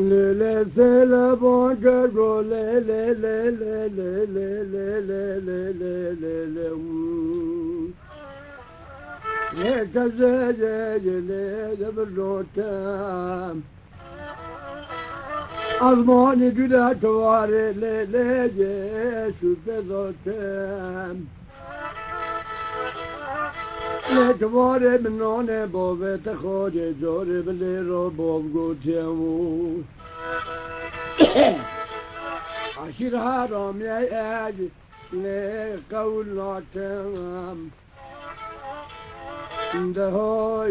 le c'est le bon que go le le Azmani güle tuvare le şüphe zotem Le tuvare minone bove te khoje jore bele ro bov gotemu Aşir haram ya le kavlatem De hoy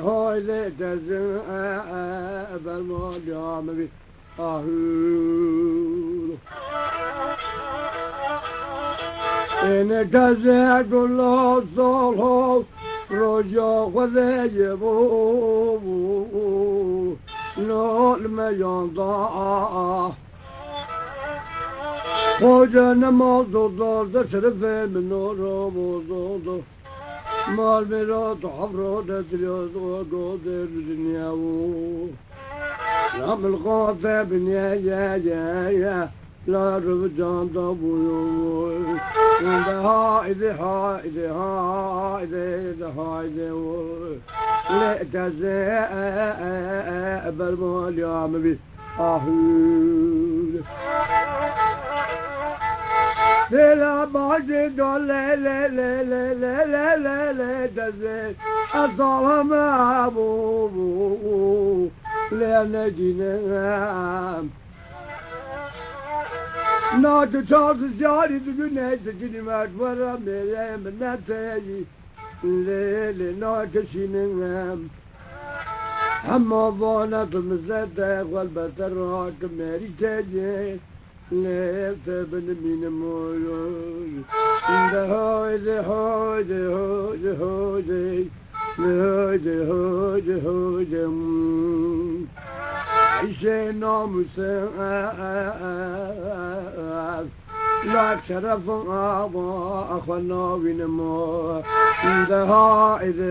Hoyle tezin belmol yağmur ahur Ene teze gullo sol rojo khode yebu Nol me yanda Hoca namaz doldu şerefe minoro bozuldu Mal mirat حفرات تريد وقدر دنياو نعمل قاطب يا لا رجعان ضبوي هايدي لا تزاء بالمال يا مبي Sela başı dole le deze Azalama bu le necinem Nadı çaldı ziyari düğüne Zikinimek vara melem neteyi Le nadı şinem Amma vanatımızda de Galbete rakı meriteci Left ben benim oy the hoyde Ayşe namusa La şerefin aba akhana benim oy the hoyde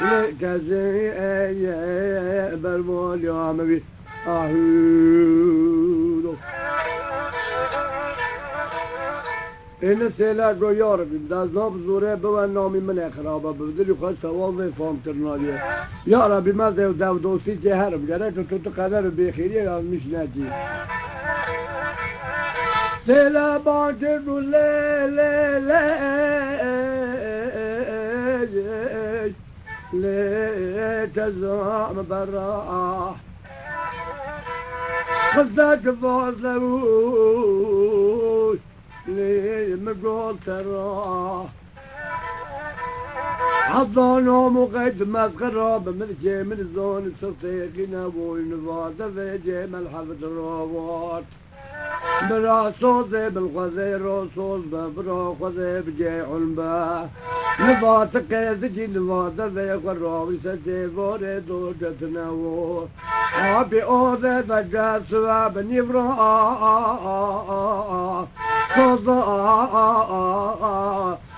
لكزي بالمول يا مبي ahuro این سیلا گو یار بیم دزناب زوره به نامی من خرابه بودی خواهد سوال فهم کرنالیه یا ربی من دو دوستی جهرم گره که تو قدر بخیری یا میش نجی سیلا بانکر رو لا تزعم براح خذك فاضلوش ليه مقول تراح حضانهم وقدمت قراب من جي من الزون صرتيقنا والنفاذة في جي ملحفة الروات برا صوزي بالغزي روصوز ببرا غزي بجي علبا نفاتك يزجي نفاتة في قراب سجي فوري دوجتنا وور عبي اوزي فجا سواب نفرا صوزا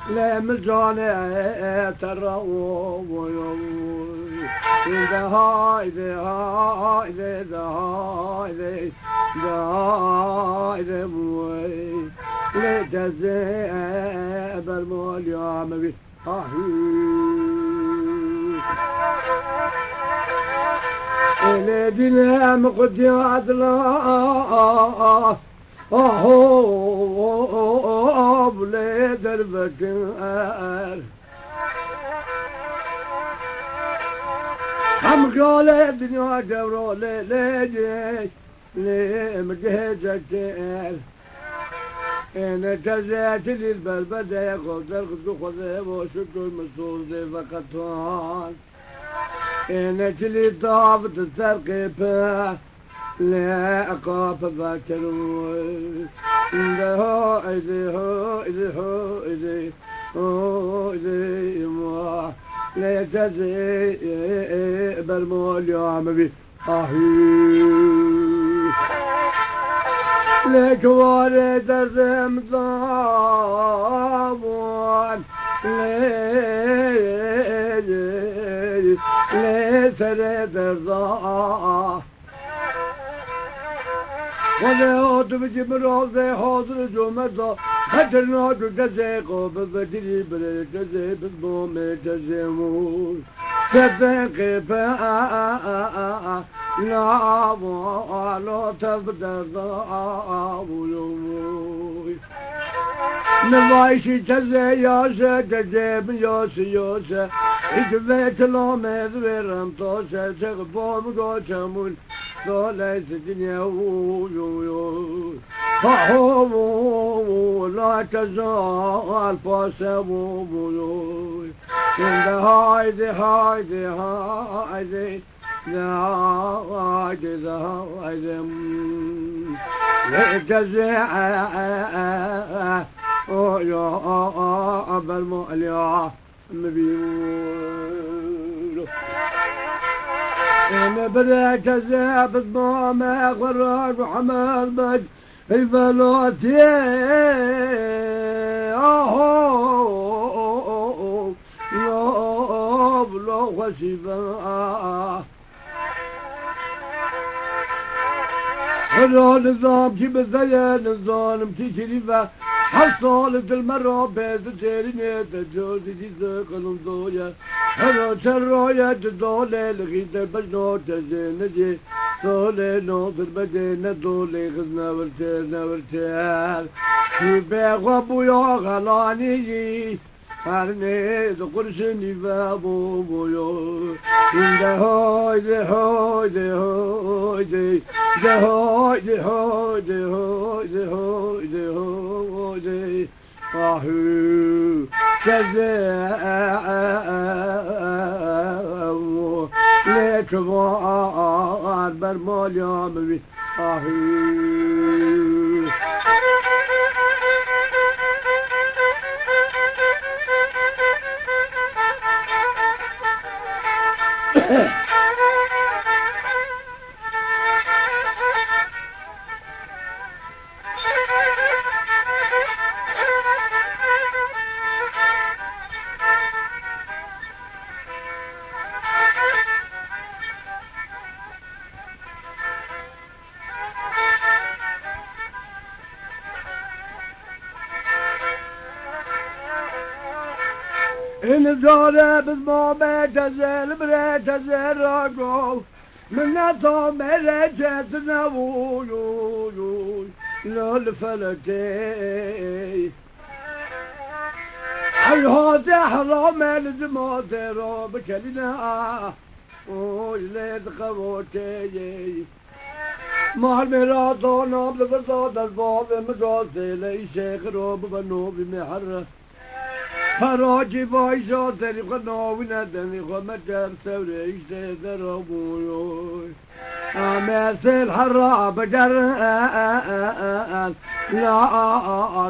لم الجاني ترى إذا هايدي موي لتزيب المول يا مبي إلي دينا مقدي عدلا بلي دربكر هم قال الدنيا جورو ليجيش ليه مجهزتر انا جزيت لي البلبدة ياخذ الغدو خذيب وشكو المسؤول زي فقطان انا جلي ضابط الترقيبة لا اقاف باكر هو لا تزي بالمول يا عمي لك وارد الزمزمان ليس رد الضاء وذهوت بجمروزي حاضر جمرضا خدرنا جزيقو ببدري بالجزي بالضوم جزيمور صدقي لا لا تبدأ ضاء نوايشي جزي ياسا جزيب ياسا ياسا إجبت لامد ورم طاسا تغبام قاسمون ثالث الدنيا هو لا تزال فاسبو هايدي هايدي هايدي هايدي هايدي يا أبا المؤلية مبيول أنا بدأت أزابط ماما غراق وحمال بج الفلوتي لا وسيفا النظام كيف الزيان الظالم تشريفه حصلت المرة بيت تيريني تجوزي جيزة قلم ضويا هذا شرايا تدولي لغيدة بجنو تزينجي دولي نوضر بدينة دولي غزنا ورتير شبيخ وابويا غلاني هرني ذكرشني بابو بويو إن هايدي هايدي هايدي هايدي هايدي هايدي هايدي هايدي آهو كذاب ليك وعاد برمال يا مبي آهو إن زارب ما بتزل برتزل راقو من نظام رجت نبوي للفلتي الهات حرام الزمات راب كلنا وليد قوتي مع المرادون عبد الفرزاد الباب مقاصي لي شيخ روب بنوب محرة فراجي بايشا تاني خناوي ندني خمجر سوري اشتي دربوي مثل حراب جران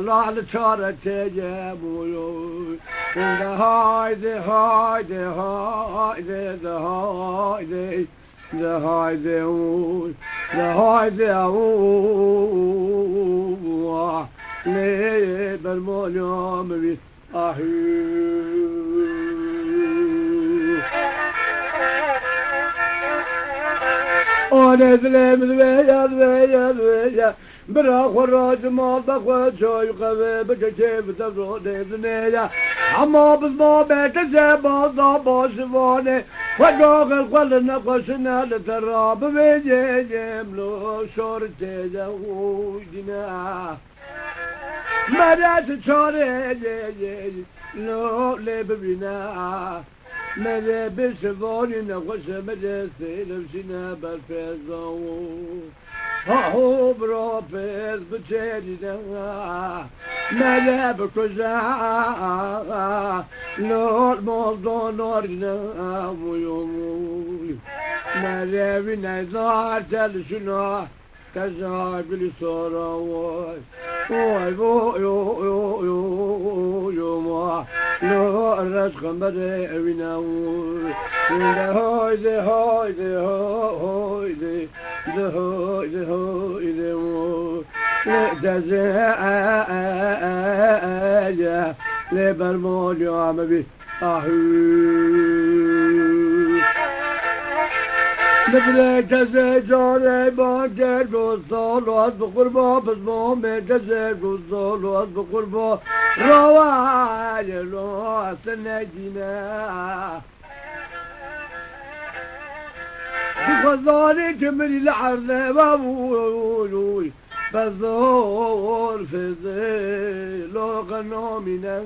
لا لشارة تجابوي هايدي هايدي هايدي هايدي هايدي هايدي ليه بالموليوم بي أنا ظلم ذويا برا خراج ما ضخوا شوي قوي بكشيف تفرود ذنيا عما بضما بيت زبا ضبا شفاني ودوغ القل نقشنا لتراب بيجي جملو شورتي زوجنا مرات شوري لو لببنا ملابس فوني نقص مدرسي لبسنا بالفيزو هو بروبيز بتشيدنا ملاب كزا نور موضوع نورنا ويومي ملابنا زار تلشنا كذا بلي صورة واي ما لو الرزق بدي بنور هايدي هايدي هايدي هايدي هايدي لتزايا لبرمول يا مبي نبريك زيجوني بانجر قصول واسب قربو بسمو ميجزي قصول واسب قربو رواي لو سنجينا بخزاني كملي العرض بابولوي بزور في ظل غنومنا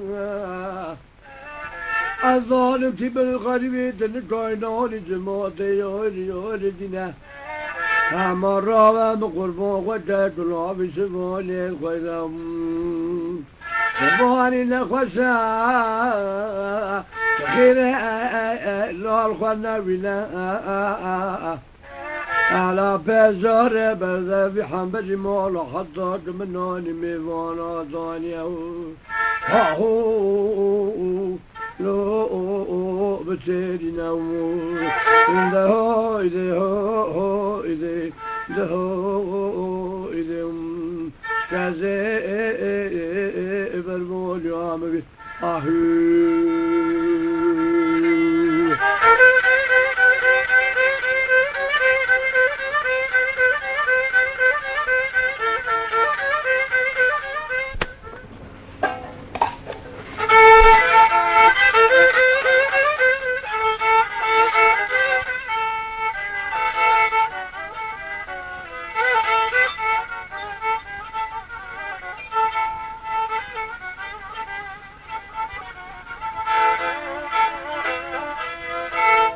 الظالم تبى الغريب تنقينون جماعة يوري دينا أمر بقربون وتدلوا بسبون الغيرم سبون الخشا خير لا الخنا بنا على بزار بذا في حنبج مال حطك منوني ميوانا ثانية هو لو بتشيري نمو ده هو ده هو ده هو ده كذا برمول يا مبي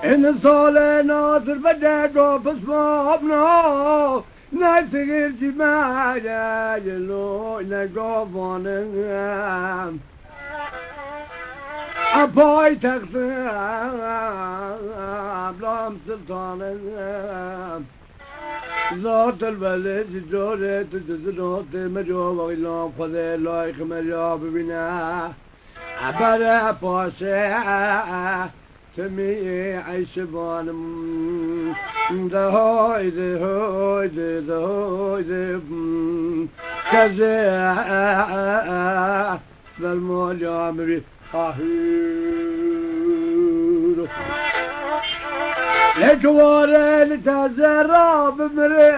إن صالة ناصر بدأ بصمامنا نسير جماعة يلو نقوفانا أباي تقسم لام سلطانا ذات البلد جورة تجزنوت مجوب غلام خذي لايك مجوب بنا أبرا باشا سمي عيش بانم دهوي دهوي دهوي دهوي كذا بالمول يا عمري أهير لجوار لتزرع بمراموي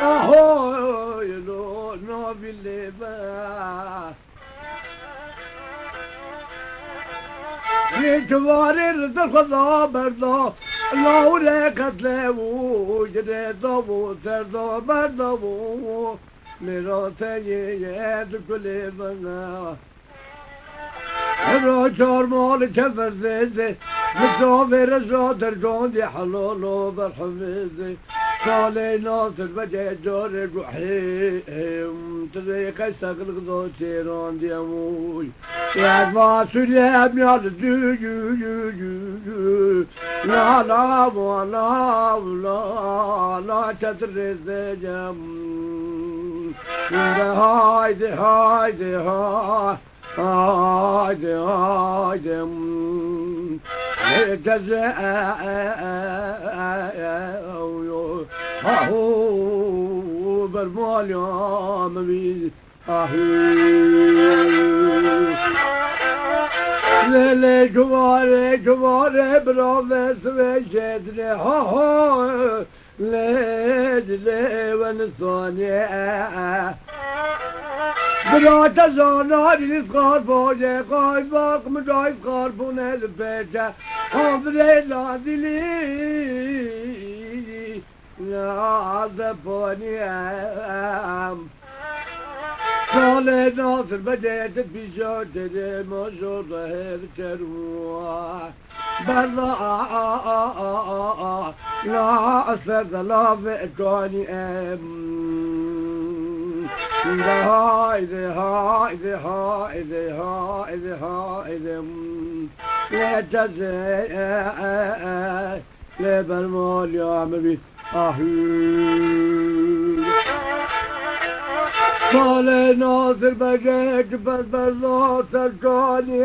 أهوي لو نوبي الليبا لجوار الخضا برضو لو لقتلو جريدو تردو بردو مراتي يد كل بنا الرجال مال كفر زيزي مسافر زادر جوندي حلولو بالحفيزي صالي ناصر بجي جاري روحي تريق يستقل غضو تيران دي اموي يا فاسول يا ابني على دو جو جو جو لا لا ولا لا لا تترز جم هايدي هايدي هايدي هايدي هايدي جزاء هو برمال يا مبي ليلي جواري جواري برافس وشدني هو ليلي ونصاني برات زاناری سخار باجه خواهی باق مجای سخار بونه لبیجه آفره لازلی لازبانیم سال ناصر بجه پیشا تده ماشور ده تروح بلا لا اثر لا فقاني هايدي هايدي هايدي هايدي هايدي لا تزي لا بالمول يا مبي صال ناصر بجيك بس بالله سرقاني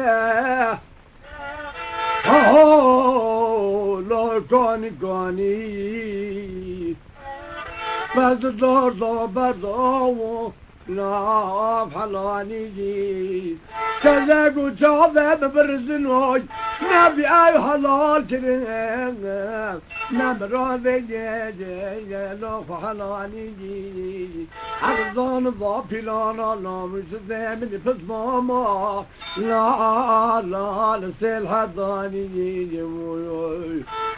لا كاني كاني بس دار بردو ناف حلاني جي كذاكو جاذب برزنوي نبي اي حلال كرين نبراذي جي لوف حلاني جي عرضان ضابلانا لا مش ذامن فز ماما لا لسيل حضاني جي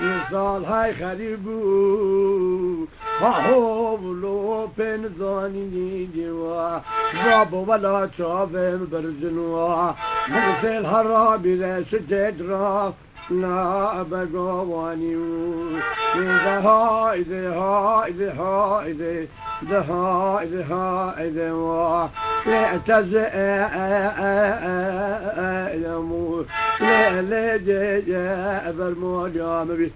يصال هاي خريبو هاهو بلو بين ظاني جوا بابو ولا شافم برزنوا مثل الحرابي لا شجد راف لا بقواني إذا هايدي هايدي هايدي ده هايدي هايدي لا تزق الأمور لا جي برمود يا مبي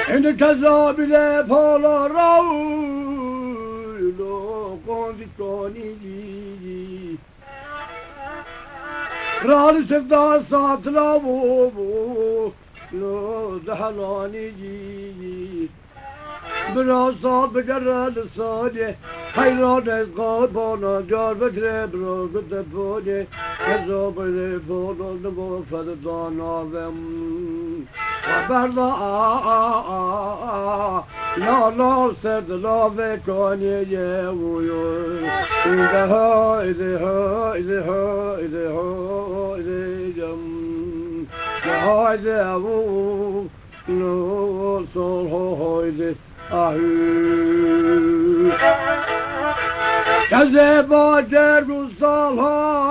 إن كذاب لا فلا راوي لو كنت كوني رال سفدا سات لابو لو دهلاني جي براسا بجرد صادي حيران قابانا جار بجري بروغد بودي كذاب لا فلا نبو فردانا ذم وبرضا لا سرد لا بكوني يويو إذا هايدي هايدي هايدي هايدي جم هايدي أبو نو صول هايدي أهو كذبا جرب صالها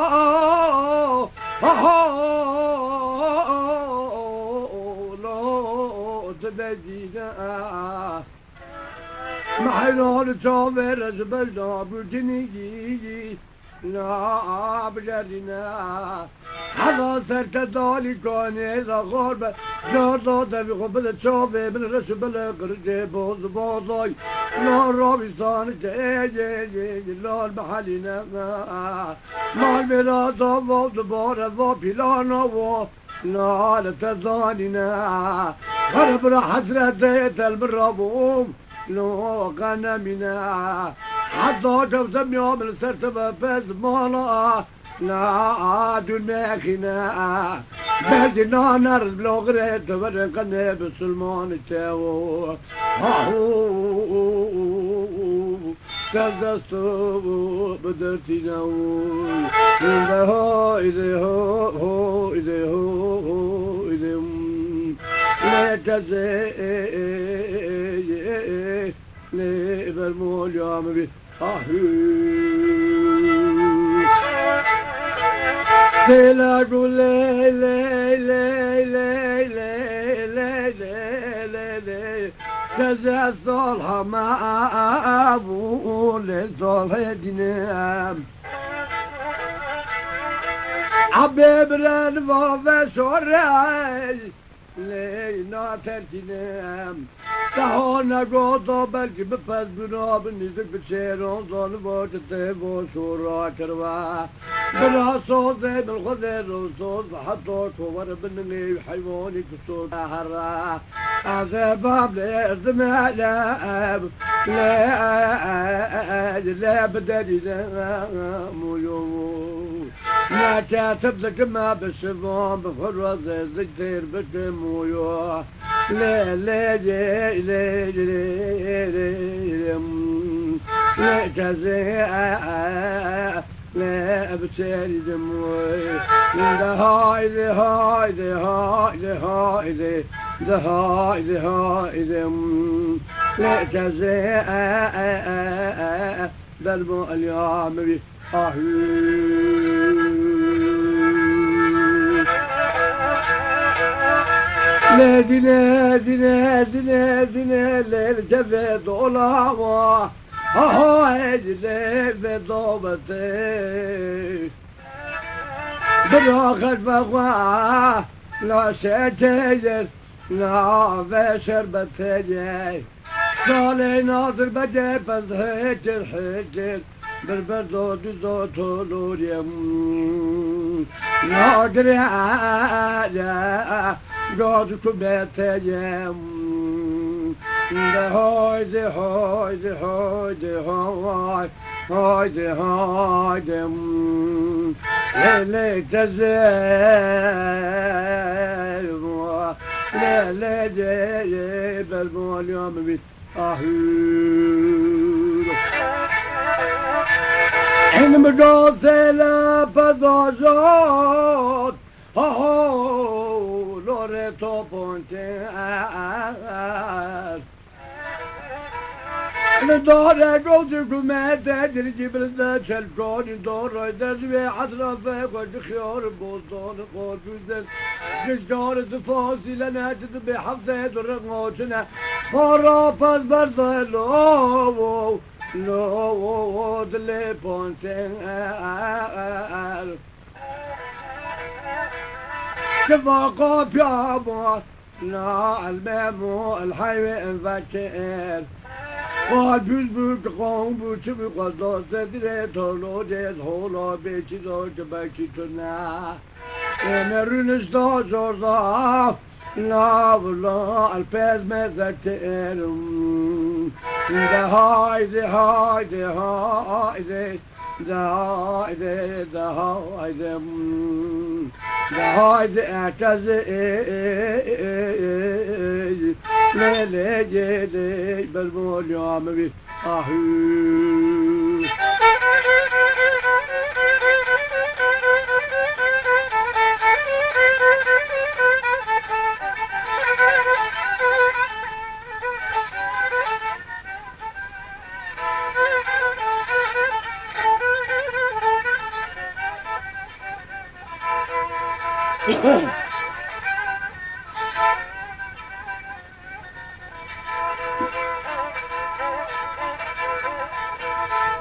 تبدينا محلول صابر زبلنا بجنيجي لا بجرنا هذا سرت دالي كوني ذا غربة جاردا دبي قبل صابر من رسبل قرجي بوز بوزاي لا رابطان جي لا المحلنا ما المراد وضبار وبلانا لا لتزاننا غرب حسرة ديت المرابوم لو غنمنا حتى جوزم يوم السرسبة فاز مالا لا دون ماخنا بدنا نرد بلو غريت ورقنا بسلمان تاو كذستو بدرتي ناوي إذا هو إذا هو لا تزيد لا برمول يا مبي لا قول لا لا لا لا لا لا لا كذا صالحة ما أبو لصالح دينام حبيب الأنفاس والرعاي لينا ترتينام تهونا قوضا بلكي بفاز بنا بالنسك بتشيرون ظن بوجته بوشورا كروا بنا صوتي بالخذير وصوت بحطوك وورا بالنمي حيواني كسوت حرا عذاباب ليردم علاب لا بدالي لا ميوم ما كاتب لك ما بالشفون بفروز الزكتير بتمويو لا لا لا لا لا لا لا بتالي دموي ده هايدي هايدي هايدي هايدي ده هايدي هايدي لا جزاء درب اليوم بي نادي نادي نادي نادي نادي الجبل ظلامه هاي ضوبتي بروخت بغوا لا شتير لا بشر بتجي صالي ناظر بجي بس هجر هجر بالبردود زوتولور يم ناقر يا قاد كبت يم هايدي هايدي هايدي هاي هايدي هايدي ليلي تزيل ليلي جيب المول يوم بيت أهير إن مدوث لا بدوزات هو لوريتو بونتير الدور جوزي كمات تدري بالذات الكون دور دزوي حضرة قد خيار بوطون قول بوزن جدار تفاصي لنا تدبي حفظة رغوتنا خرافة برضه لو لو دلي بونتين كفاقو بيابو لا المامو الحيوي انفاتير قال بيزبط قوم بوشبي قدو سدري تولو ديز هولو بيشي دوش بيشي تنا نرنش دو زورزاف لا والله البيز مزتئر ده هايدي هايدي هايدي ده هايدي ده هايدي ده هايدي اعتزي ليلي جيدي بالمول يوم بي أهو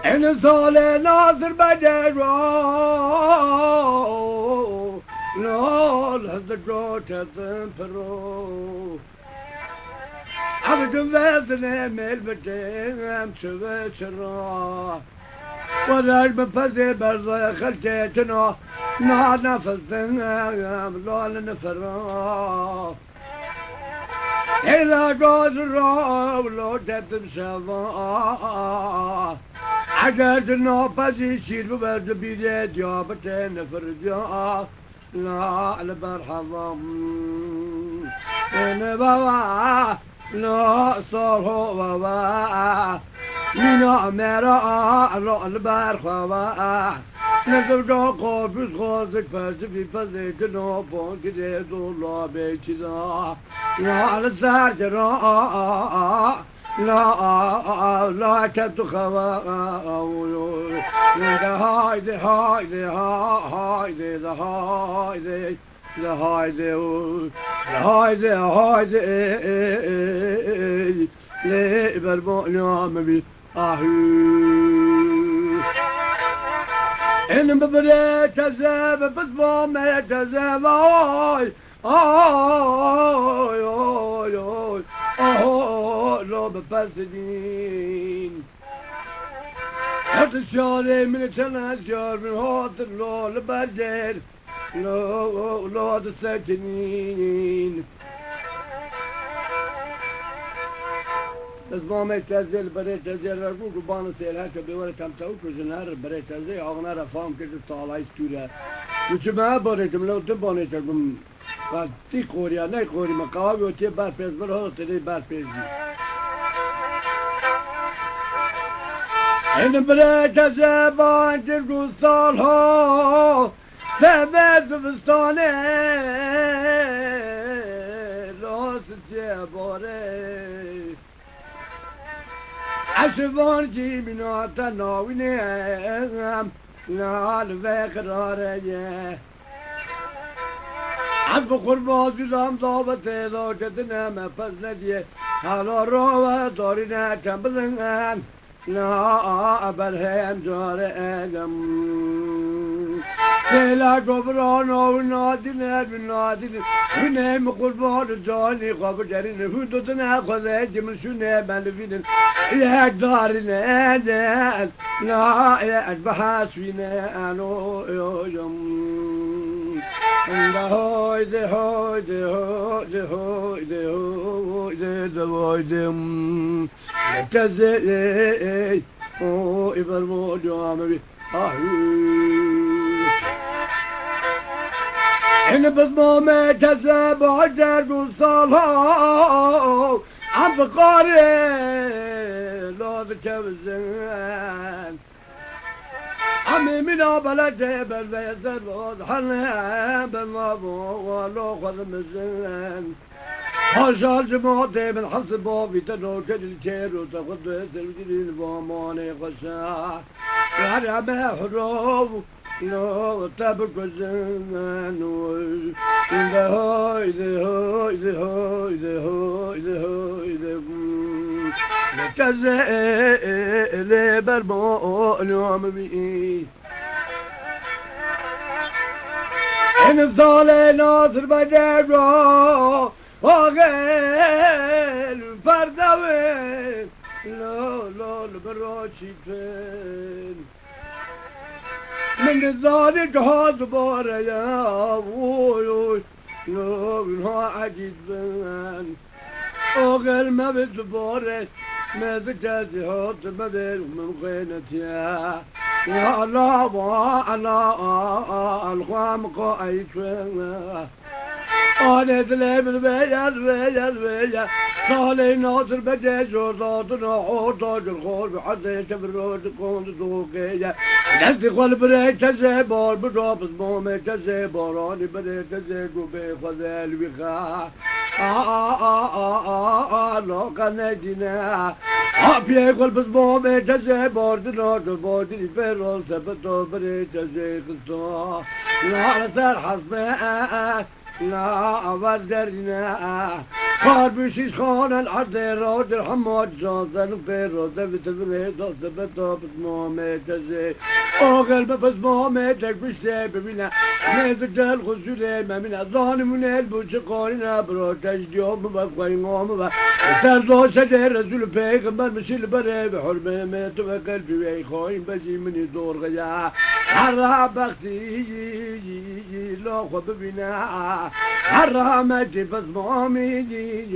إن صالي ناصر بدرو نول هزقو تذنبرو عبد وزن ميل بديم شوي شرا وذاك بفزي برزي خلتيتنا نهار نفسنا لول نفرا إلا قوز الرو لو تبتم شفا عجلت النوبة يشيل ببرد بيديد يا بتين فرجا لا البرحضم إن بابا لا صار هو بابا مينا مرا لا البرحضم نزل جاكو بسخوزك فلسفي فزيت نوبون كده دولا بيتشدا لا الزار جرا لا تدخوا هايدي هايدي هايدي هايدي هايدي هايدي هايدي ليه بالمؤلم بي إن ببريت الزاب بطبوم يتزاب آي آي آي آي آي لو بفسدين حط الشاري من التناشر من هوت اللو لبدر لو الساكنين بس ما يتزل بريت تزل رجوك وبان سيلها كبي ولا كم توك وزنار بريت تزل أغنى رفام كده طالع يستورا وش ما بريتم لو تباني تقوم قد تي قوريا ناي قوري مقاوي وتي بار بيز برهو تدي بار بيزي إن بريت تزل بان تلقو صالحو ثبت بستاني لو ستيبوري عشفان جي من عطناويني لا الفقرار عذب قربان بزام ضابط زوجتنا ما فزنا حالا رو دارنا كم بزنان لا أبرهم جار أدم بلا قبران أو نادنا بنادنا هنام قربان جاني قبر جرين هدوتنا خذ من شنا بلفين يا دارنا لا يا أشبح سوينا أنو يوم هويدي هويدي هويدي هويدي هويدي هويدي كزي او يبرمو جامبي إن بضمامي كذب عجر وصالها عبقاري لو ذكب الزمان عمي من بلدي بالبيزر وضحنا بالمابو ولو خذ مزان حشال جماعتي من حسب بابي تنوكد الكير وتاخد تلجلين باماني غشاح يعني ما حروف لو تبك الزمان إذا هايدي هايدي هايدي هايدي هايدي لتزئ بربو اليوم بي إن فضالي ناصر بجاجو وقال فردوين لا لا البراشي فين من الظالم جهاز بارا يا ويوي يا منها عجيب بان وقال ما بتبارك ما بتجازي هات ما بين من غينتي يا الله وانا الخام قايد أنا دلهم البيا صالي ناصر بجيش وصوتنا حوطاج الخور بحزي شبرود كون دوكيا نسي قلب ريك تزيبار بجوب اسمومي تزيباراني بريك تزيقو بخذيل بخا لو كان جنا أبي قلب اسمومي تزيبار دناك بودي فيرون سبتو بريك تزيق الصا لا رسال حسبه لا أبدرنا خاربشيش خان العرض راد الحماد جازن فيروز بتبريد أصبت بسمامي تزي أغل بسمامي تكبشتي ببنا ميزجل خزولي ما من الظالم من البوش قارنا بروتش ديوم بقوين غام ترزو شجر رسول پیغمبر مشيل بري بحرمي ميت وقلبي ويخوين بجي مني دور غيا حرها بختي لو خب بنا حرامتي بسمامي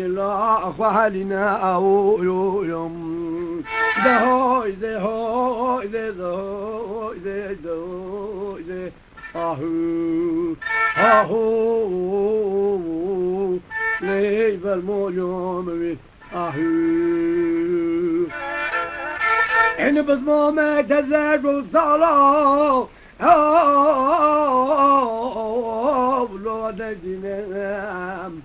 لا أخوالنا أو يوم دهوي دهوي دهوي دهوي أهو أهو ليب المولوم أهو إن بسمامي تزاج الصلاة لو نجنام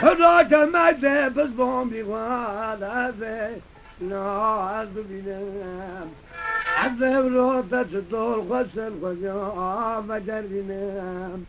هذاك مجد بسبهم بغالا في ناس بنام عذب لو تشطول غسل غجام مجر بنام